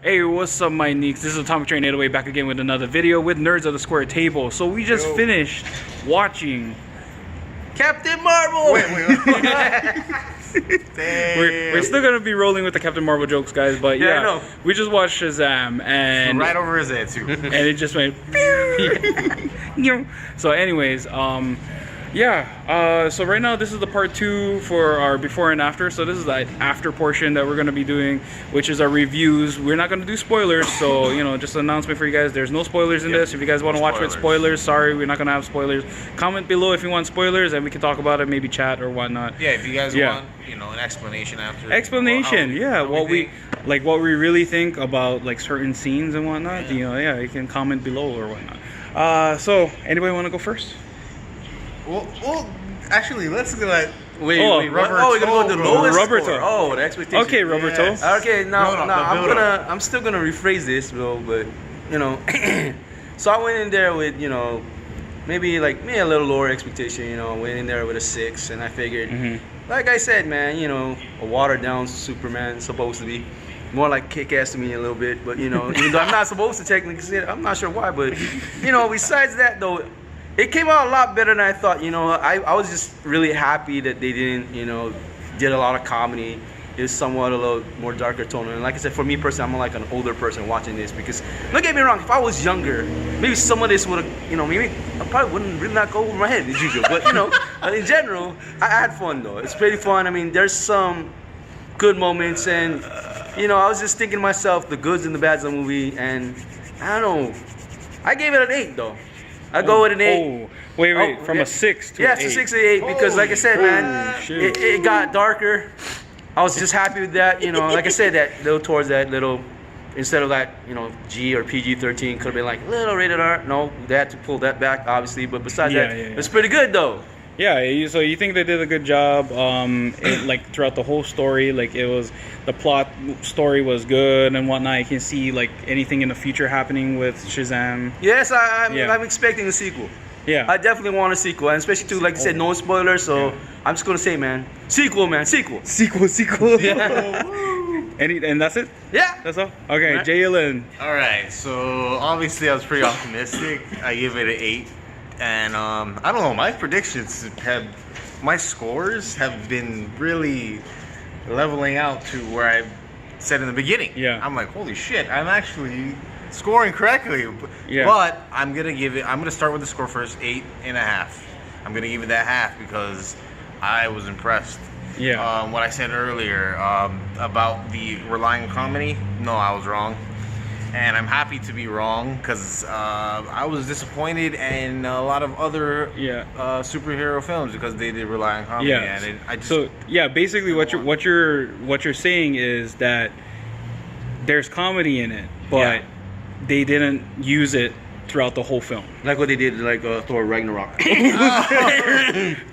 Hey, what's up, my neeks? This is Atomic Train 808 back again with another video with Nerds of the Square Table. So we just finished watching Captain Marvel! We're still gonna be rolling with the Captain Marvel jokes, guys, but Yeah, I know. we just watched Shazam and right over his head too. and it just went so anyways, so right now this is the part 2 for our before and after. So this is the after portion that we're going to be doing, which is our reviews. We're not going to do spoilers, so you know, just an announcement for you guys, there's no spoilers in this. If you guys want to watch with spoilers, sorry, we're not going to have spoilers. Comment below if you want spoilers and we can talk about it, maybe chat or whatnot. Yeah, if you guys want, you know, an explanation after. Explanation, what we really think about like certain scenes and whatnot. You know, you can comment below or whatnot. So anybody want to go first? Well, actually, let's go at wait, we're gonna go to the lowest Rubber score. toe. Oh, the expectation. Okay, rubber toe. Okay, I'm still gonna rephrase this, bro. But you know, so I went in there with maybe a little lower expectation. You know, went in there with a 6, and I figured, like I said, man, a watered down Superman supposed to be. More like Kick-Ass to me a little bit, but even though I'm not supposed to technically say it, I'm not sure why. But besides that though. It came out a lot better than I thought. I was just really happy that they didn't, did a lot of comedy. It's somewhat a little more darker tone. And like I said, for me personally, I'm like an older person watching this because, don't get me wrong, if I was younger, maybe some of this would have, maybe I probably wouldn't really not go over my head as usual. But, in general, I had fun though. It's pretty fun. I mean, there's some good moments and, I was just thinking to myself, the goods and the bads of the movie. And I don't know, I gave it an 8 though. I go with an 8. Oh, wait, from a 6 to an 8. Yeah, it's a 6 to 8 because, like I said, man, it got darker. I was just happy with that, like I said, that little towards that little, instead of that, G or PG-13, could have been like little rated R. No, they had to pull that back, obviously. But besides that, it's pretty good though. Yeah, so you think they did a good job, like throughout the whole story, like it was, the plot story was good and whatnot. You can see like anything in the future happening with Shazam. Yes, I'm expecting a sequel. Yeah, I definitely want a sequel, and especially too, like you said, no spoilers. So I'm just gonna say, man, sequel. Yeah. And that's it? Yeah. That's all? Okay, right. Jalen. Alright, so obviously I was pretty optimistic. I give it an 8. And I don't know, my scores have been really leveling out to where I said in the beginning. Yeah. I'm like, holy shit, I'm actually scoring correctly. Yeah. But I'm gonna start with the score first, 8.5. I'm gonna give it that half because I was impressed. Yeah. What I said earlier about the relying on comedy, no, I was wrong. And I'm happy to be wrong because I was disappointed in a lot of other superhero films because they did rely on comedy. Yeah. And basically what you're saying is that there's comedy in it, but they didn't use it throughout the whole film. Like what they did, like Thor Ragnarok.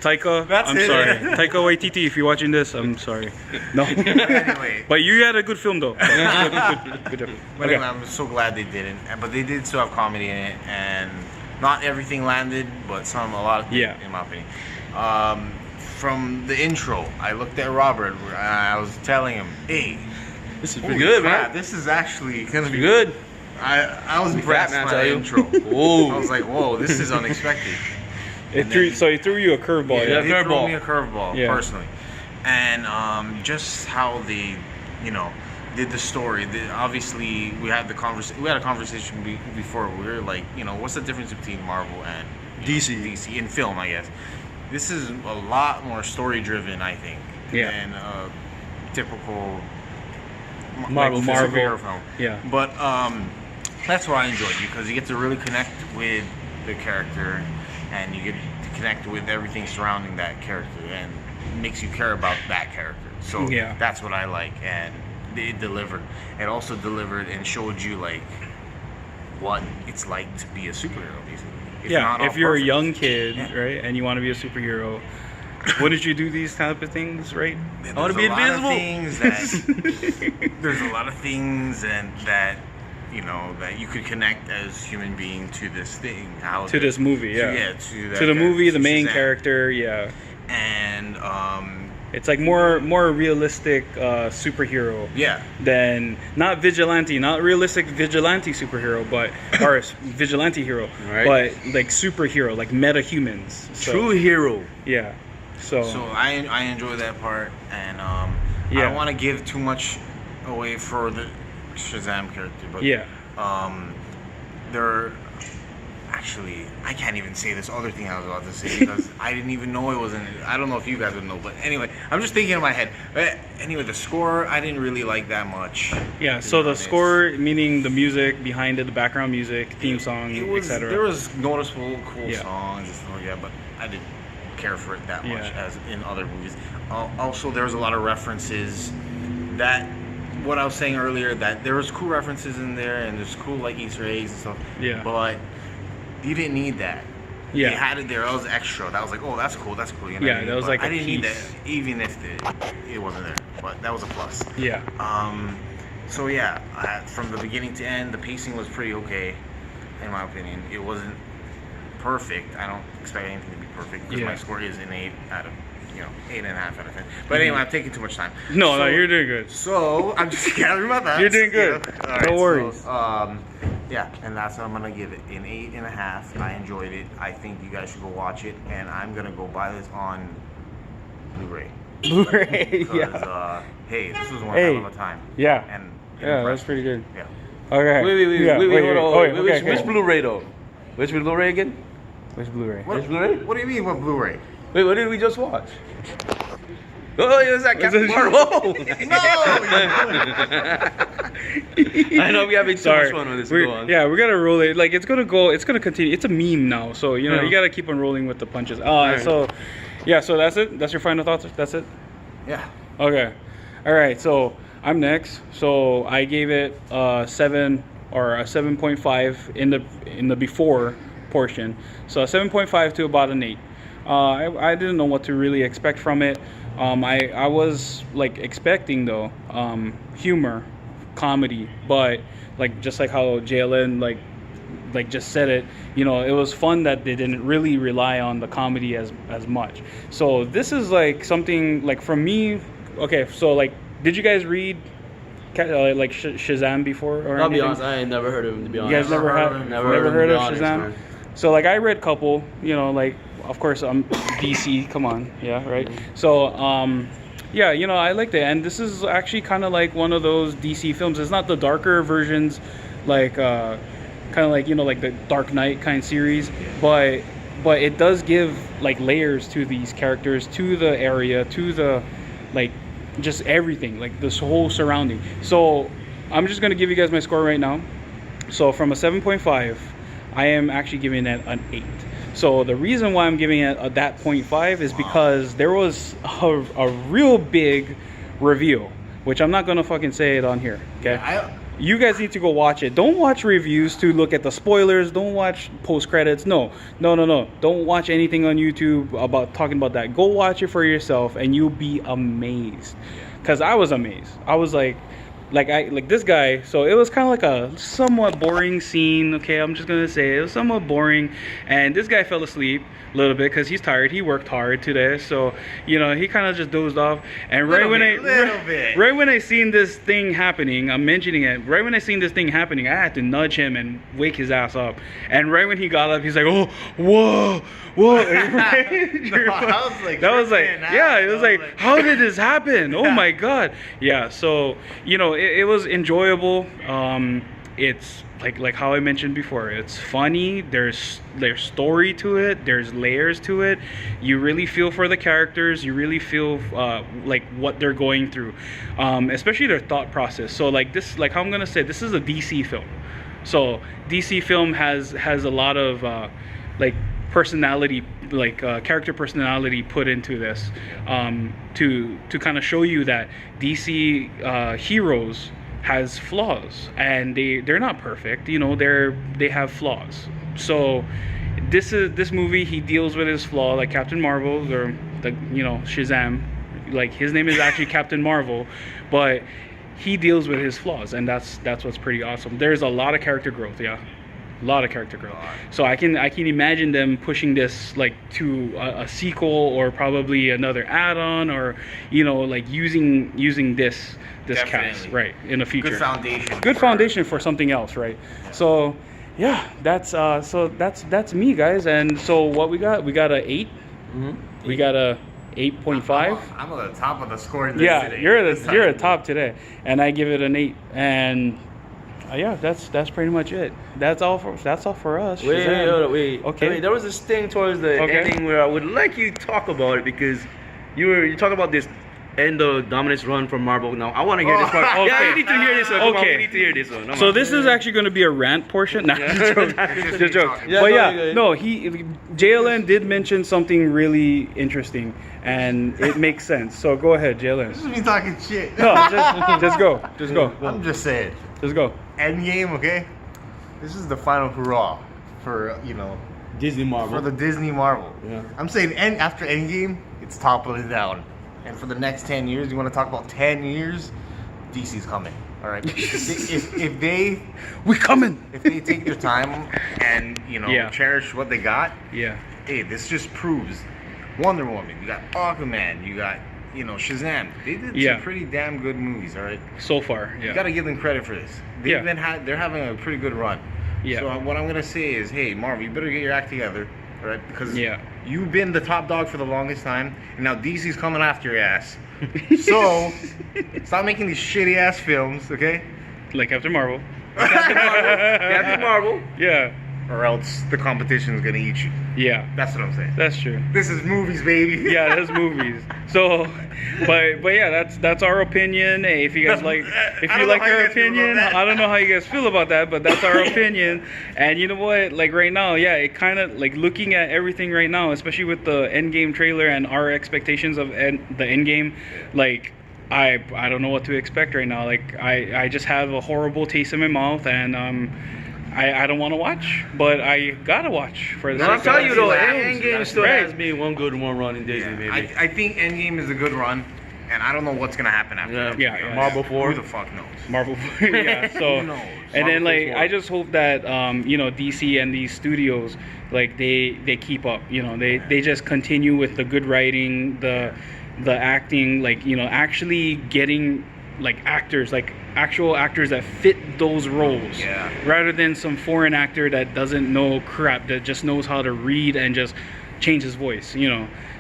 Taika, I'm sorry. Taika Waititi, if you're watching this, I'm sorry. No. Anyway. But you had a good film though. Good job. But anyway, I'm so glad they didn't. But they did still have comedy in it, and not everything landed, but a lot of things, in my opinion. From the intro, I looked at Robert, and I was telling him, hey, this is pretty good, man. This is actually gonna be good. I was impressed by the intro. Whoa. I was like, whoa, this is unexpected. So he threw you a curveball. Yeah, he threw me a curveball, personally. And just how they, did the story. Obviously, we had a conversation before. We were like, what's the difference between Marvel and DC in film, I guess. This is a lot more story-driven, I think, than a typical Marvel superhero film. Yeah. But that's what I enjoyed because you get to really connect with the character and you get to connect with everything surrounding that character and it makes you care about that character. So that's what I like, and it delivered. It also delivered and showed you like what it's like to be a superhero, basically. If you're a young kid, right, and you want to be a superhero, wouldn't you do these type of things, right? I want to be invisible. There's a lot of things and that you could connect as human being to this thing. To this movie, to the movie, the main character, And It's like more realistic superhero. Yeah. Than not vigilante, not realistic vigilante superhero, but or vigilante hero, Right. but like superhero, like meta humans. So, True hero. Yeah. So I enjoy that part, and I Yeah. don't want to give too much away for the Shazam character, but yeah. there. Actually, I can't even say this other thing I was about to say because I didn't even know it was in it. I don't know if you guys would know, but anyway, I'm just thinking in my head. But anyway, the score I didn't really like that much. Yeah, to so be the honest. score, meaning the music behind it, the background music, theme song, It was, etc. there was noticeable cool Yeah. songs and stuff like that, but I didn't care for it that much Yeah. as in other movies. Also, there was a lot of references that what I was saying earlier, that there was cool references in there and there's cool like Easter eggs and stuff. Yeah. But you didn't need that. Yeah. They had it there. That was extra. That was like, oh, that's cool. That's cool. You know Yeah, what I mean? that was But like I a didn't need piece. that, even if it wasn't there. But that was a plus. Yeah. So yeah, from the beginning to end, the pacing was pretty okay, in my opinion. It wasn't perfect. I don't expect anything to be perfect because Yeah. my score is an 8 out of 8.5 out of 10. But anyway, I'm taking too much time. No, So- you're doing good. So I'm just gathering about that. You're doing good. All No right, worries. So, yeah, and that's what I'm gonna give it, an 8.5. I enjoyed it. I think you guys should go watch it, and I'm gonna go buy this on Blu-ray. Blu-ray. Because Yeah. hey, this was one Hey. hell of a time. Yeah. And Yeah, that's impressed pretty good. me. Yeah. Okay. Wait, Yeah, hold on. Oh, Wait, okay, which okay. Blu-ray though? Which Blu-ray again? Which Blu-ray? What, Which Blu-ray? what do you mean? What Blu-ray? Wait, what did we just watch? Oh, it was that Captain it- Marvel. No. I know we having so much fun with this. Go on. Yeah, we gotta roll it. Like it's gonna continue. It's a meme now, so you know Yeah. you gotta keep on rolling with the punches. Alright. So yeah, so that's it. That's your final thoughts. That's it. Yeah. Okay. All right. So I'm next. So I gave it a 7 or a 7.5 in the before portion. So a 7.5 to about an 8. I didn't know what to really expect from it. I was like expecting though humor, comedy, but like just like how JLN like just said it, you know, it was fun that they didn't really rely on the comedy as much. So this is like something like from me. Okay, so like, did you guys read like Shazam before or I'll be anything? honest, I ain't never heard of him, to be You honest. guys never Never had heard of him, heard to of be honest, Shazam? man. So like I read couple, you know, like of course I'm DC, come on, yeah, right. So yeah, you know, I liked it, and this is actually kind of like one of those DC films. It's not the darker versions, like kind of like, you know, like the Dark Knight kind of series, but it does give like layers to these characters, to the area, to the like just everything, like this whole surrounding. So I'm just gonna give you guys my score right now. So from a 7.5, I am actually giving it an 8. So the reason why I'm giving it that 0.5 is because there was a real big reveal, which I'm not gonna fucking say it on here. Okay. You guys need to go watch it. Don't watch reviews to look at the spoilers. Don't watch post credits. No. Don't watch anything on YouTube about talking about that. Go watch it for yourself, and you'll be amazed. Cause I was amazed. I was like this guy. So it was kind of like a somewhat boring scene. Okay, I'm just gonna say it was somewhat boring, and this guy fell asleep a little bit because he's tired. He worked hard today, so you know he kind of just dozed off. And right when I seen this thing happening, I'm mentioning it. Right when I seen this thing happening, I had to nudge him and wake his ass up. And right when he got up, he's like, "Oh, whoa." That was like, yeah, it was like, how did this happen? Oh my god. Yeah, so you know, it was enjoyable. It's like how I mentioned before, it's funny. There's story to it, there's layers to it. You really feel for the characters, you really feel like what they're going through, especially their thought process. So like this, like how I'm gonna say, this is a DC film. So DC film has a lot of like personality, like character personality put into this, to kind of show you that DC heroes has flaws, and they're not perfect, you know, they have flaws. So this movie, he deals with his flaw like Captain Marvel, or the, you know, Shazam, like his name is actually Captain Marvel, but he deals with his flaws, and that's what's pretty awesome. There's a lot of character growth. Yeah. A lot of character growth. So I can imagine them pushing this like to a sequel or probably another add-on, or like using this cast Definitely. right in the future. Good foundation. Good foundation for something else, right? So yeah, that's me, guys. And so what we got a 8. We got a 8.5. I'm at the top of the score list Yeah, today. you're a top today, and I give it an 8. And yeah, that's pretty much it. That's all for us. Wait. Okay. Okay. There was this thing towards the Okay. ending where I would like you to talk about it, because you talk about this end of dominance run from Marvel. Now I want to hear this part. Okay. Yeah, you need to hear this one. Come on, Okay. we need to hear this one. Come So on. this is actually going to be a rant portion. Nah, just joke. Just Just joke. talking. Yeah, But no, yeah, you're good. no, JLN did mention something really interesting, and it makes sense. So go ahead, JLN. This is me talking shit. No, just go. Just go. I'm just saying. Just go. Endgame, okay? This is the final hurrah for Disney Marvel. for the Disney Marvel. Yeah. I'm saying after Endgame, it's toppling down. And for the next 10 years, you want to talk about 10 years, DC's coming. All right. if they We coming. if they take their time and Yeah. cherish what they got, Yeah. hey, this just proves Wonder Woman. You got Aquaman. You got Shazam. They did Yeah. some pretty damn good movies. All right. So far, yeah. You got to give them credit for this. Yeah. They're having a pretty good run. Yeah. So what I'm gonna say is, hey, Marvel, you better get your act together, all right? Because Yeah. you've been the top dog for the longest time, and now DC's coming after your ass. So stop making these shitty ass films, okay? Like Captain Marvel. Captain Marvel. Yeah. Or else the competition's gonna eat you. Yeah. That's what I'm saying. That's true. This is movies, baby. Yeah, that's movies. So, but yeah, that's our opinion. Hey, if you guys like, if I you don't like know how our you guys feel about opinion, that. I don't know how you guys feel about that, but that's our opinion. And you know what? Like right now, yeah, it kind of like looking at everything right now, especially with the Endgame trailer and our expectations of the Endgame, like. I don't know what to expect right now. Like I just have a horrible taste in my mouth, and I don't want to watch, but I gotta watch for the Now, I'll sake tell of you the though, films. Endgame still Right. has been one good run in Disney, maybe. I think Endgame is a good run, and I don't know what's gonna happen after that. Yeah, to be yeah. honest. Marvel 4. Who the fuck knows? Marvel, yeah. So, Who knows? and then Marvel like 4. I just hope that DC and these studios like they keep up. They just continue with the good writing, the acting, like actually getting like actors, like actual actors that fit those roles, Yeah. rather than some foreign actor that doesn't know crap, that just knows how to read and just change his voice.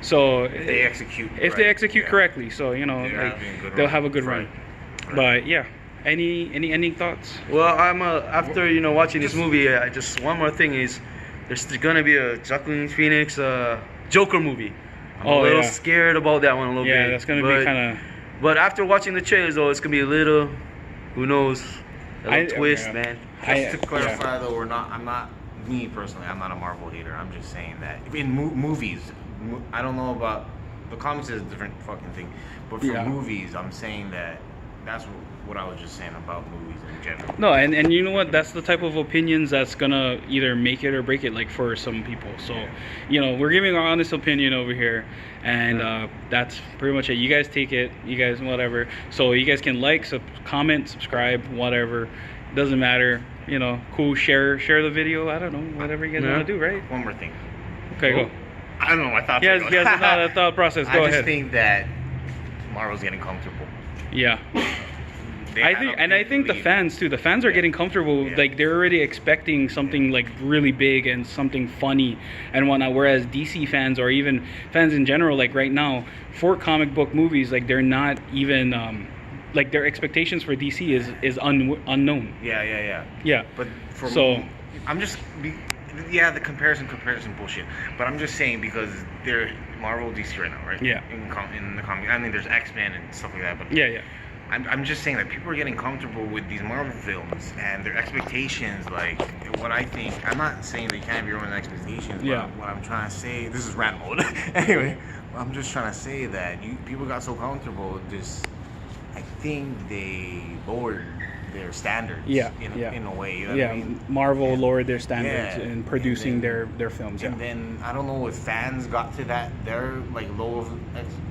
So If they execute. if they right, execute yeah. correctly, so They're like, having a good they'll run. have a good Right. run. But yeah, any ending thoughts? Well, after watching this movie, just one more thing is there's gonna be a Joaquin Phoenix Joker movie. I'm a little scared about that one a little bit. Yeah, that's gonna be kind of. But after watching the trailers, though, it's gonna be a little, who knows, a little twist, yeah. man. Just to clarify, though, I'm not me personally. I'm not a Marvel hater. I'm just saying that in movies, I don't know about the comics is a different fucking thing, but for Yeah. movies, I'm saying that that's what I was just saying about movies in general. No, and you know what? That's the type of opinions that's gonna either make it or break it, like for some people. So, we're giving our honest opinion over here, and that's pretty much it. You guys take it, you guys whatever. So you guys can like, comment, subscribe, whatever. Doesn't matter. Cool. Share the video. I don't know, whatever you guys want to do, right? One more thing. Okay, go. I don't know my thoughts. Yes, are yes, going. it's not a thought process. Go I just ahead. think that Marvel's getting comfortable. Yeah. They I had think, a and I big think the lead. fans too. The fans are getting comfortable. Yeah. Like they're already expecting something like really big and something funny and whatnot. Whereas DC fans or even fans in general, like right now, for comic book movies, like they're not even like their expectations for DC is unknown. Yeah. Yeah. But for So- I'm just the comparison bullshit. But I'm just saying because they're Marvel DC right now, right? Yeah. In the comic, I mean, there's X-Men and stuff like that. But Yeah. I'm just saying that people are getting comfortable with these Marvel films and their expectations. Like what I think, I'm not saying they can't have your own expectations. But Yeah. what I'm trying to say, this is rant mode. Anyway, I'm just trying to say that people got so comfortable. Just I think they lowered their standards. Yeah, in a way. You know yeah, what I mean? Marvel lowered their standards Yeah, in producing and then- their films. Yeah. And then I don't know if fans got to their like low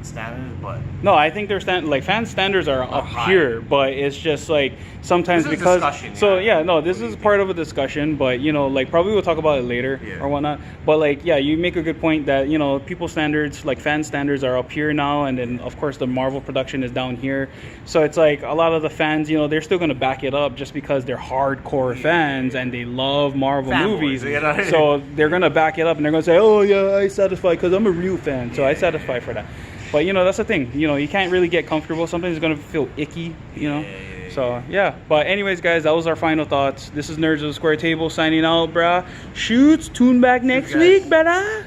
standards, but No, I think their fan standards are up high. here, but it's just like sometimes This is because discussion, so yeah. yeah, no, this What do is you part of a discussion, but you know, like probably we'll talk about it later Yeah. or whatnot. But like, yeah, you make a good point that you know people's standards, like fan standards, are up here now, and then of course the Marvel production is down here. So it's like a lot of the fans, you know, they're still gonna back it up just because they're hardcore fans and they love Marvel Fanboys, movies. you know? So they're gonna back it up and they're gonna say, oh yeah, I satisfy because I'm a real fan, so I satisfy for that. But you know, that's the thing. You know, you can't really get comfortable. Something's gonna feel icky. You know. So yeah. But anyways, guys, that was our final thoughts. This is Nerds of the Square Table signing out, brah. Shoots. Tune back next guys. week, brother.